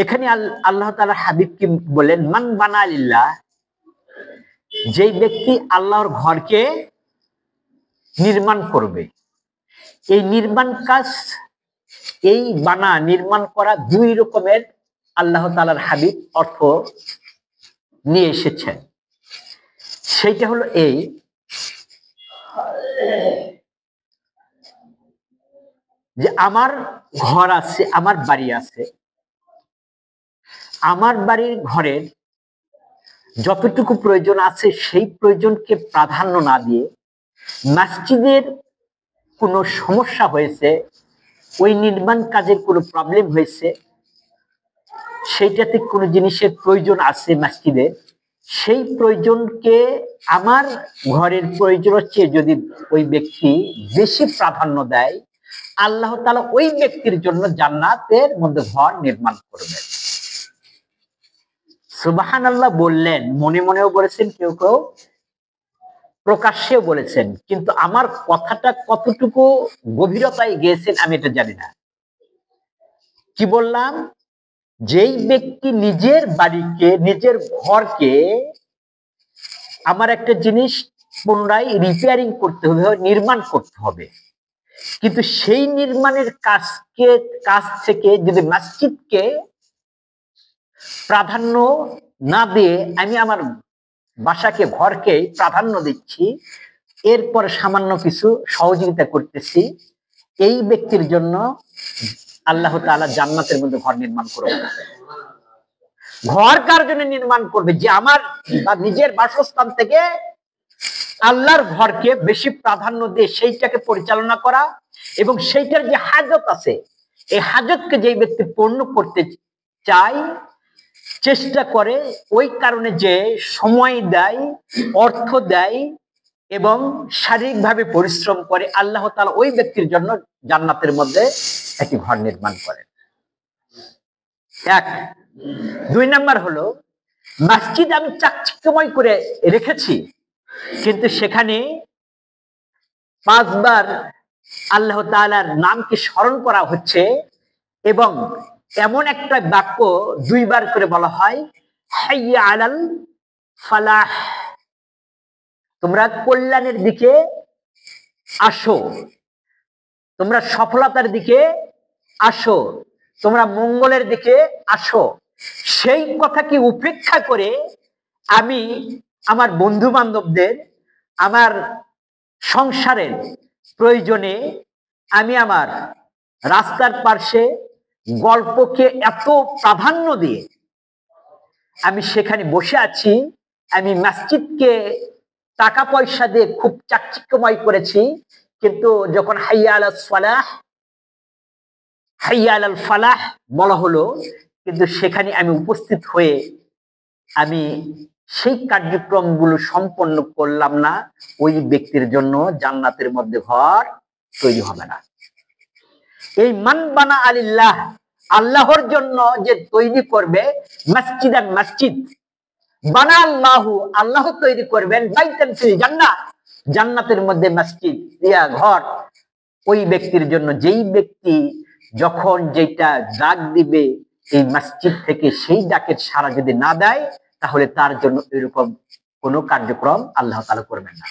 এখানে আল্লাহ তাআলা হাবিবকে বলেন মান বানা লিল্লাহ, যেই ব্যক্তি আল্লাহর ঘরকে নির্মাণ করবে। এই নির্মাণ কাজ, এই নির্মাণ করা দুই রকমের আল্লাহ তাআলার হাবিব অর্থ নিয়ে এসেছেন। সেইটা হলো এই, যে আমার ঘর আছে, আমার বাড়ি আছে, আমার বাড়ির ঘরের যতটুকু প্রয়োজন আছে সেই প্রয়োজনকে প্রাধান্য না দিয়ে মসজিদের কোনো সমস্যা হয়েছে, ওই নির্মাণ কাজের কোনো প্রবলেম হয়েছে, সেইটাতে কোনো জিনিসের প্রয়োজন আছে মসজিদে, সেই প্রয়োজনকে আমার ঘরের প্রয়োজনের চেয়ে যদি ওই ব্যক্তি বেশি প্রাধান্য দেয়, আল্লাহ তাআলা ওই ব্যক্তির জন্য জান্নাতের মধ্যে ঘর নির্মাণ করবেন। সুবহানাল্লাহ বললেন, মনে মনেও বলেছেন, কেউ কেউ প্রকাশ্যেও বলেছেন, কিন্তু আমার কথাটা কতটুকু গভীরতায় গিয়েছেন আমি এটা জানি না। কি বললাম? যেই ব্যক্তি নিজের বাড়িকে, নিজের ঘরকে, আমার একটা জিনিস পুনরায় রিপেয়ারিং করতে হবে, নির্মাণ করতে হবে, কিন্তু সেই নির্মাণের কাজ থেকে যদি মসজিদকে প্রাধান্য না দিয়ে আমি আমার বাসাকে, ঘরকে প্রাধান্য দিচ্ছি, এরপর সামান্য কিছু সহযোগিতা করতেছি, এই ব্যক্তির জন্য আল্লাহ তাআলা জান্নাতের মধ্যে ঘর নির্মাণ করবে। ঘর কার জন্য নির্মাণ করবে? যে আমার নিজের বাসস্থান থেকে আল্লাহর ঘরকে বেশি প্রাধান্য দিয়ে সেইটাকে পরিচালনা করা, এবং সেইটার যে হাজত আছে, এই হাজতকে যেই ব্যক্তি পূর্ণ করতে চায়, চেষ্টা করে, ওই কারণে যে সময় দেয়, অর্থ দেয় এবং শারীরিকভাবে পরিশ্রম করে, আল্লাহ তাআলা ওই ব্যক্তির জন্য জান্নাতের মধ্যে একটি ঘর নির্মাণ করেন। এক। দুই নাম্বার হলো, মসজিদ আমি চাকচিক্যময় করে রেখেছি, কিন্তু সেখানে 5 বার আল্লাহ তাআলার নামকে স্মরণ করা হচ্ছে, এবং এমন একটা বাক্য 2 বার করে বলা হয়, হাইয়া আলাল ফালাহ, তোমরা কল্যাণের দিকে আসো, তোমরা সফলতার দিকে আসো, তোমরা মঙ্গলের দিকে আসো। সেই কথাকে উপেক্ষা করে আমি আমার বন্ধু বান্ধবদের, আমার সংসারের প্রয়োজনে, আমি আমার রাস্তার পাশে গল্পকে এত প্রাধান্য দিয়ে আমি সেখানে বসে আছি, আমি মসজিদকে টাকা পয়সা দিয়ে খুব চাকচিক্যময় করেছি, কিন্তু যখন হাইয়া আলাস সালাহ, হাইয়া আলাল ফালাহ বলা হলো, কিন্তু সেখানে আমি উপস্থিত হয়ে আমি সেই কার্যক্রমগুলো সম্পন্ন করলাম না, ওই ব্যক্তির জন্য জান্নাতের মধ্যে ঘর তৈরি হবে না। এই মান বানা আলিল্লাহ, আল্লাহর জন্য যে তৈরি করবে মসজিদান, মসজিদ বানা আল্লাহু, আল্লাহ তৈরি করবেন বাইতান ফিল জান্নাহ, জান্নাতের মধ্যে মসজিদ ইয়া ঘর ওই ব্যক্তির জন্য, যেই ব্যক্তি যখন যেটা ডাক দিবে এই মসজিদ থেকে, সেই ডাকের সাড়া যদি না দেয়, তাহলে তার জন্য এরকম কোনো কার্যক্রম আল্লাহ তাআলা করবেন না।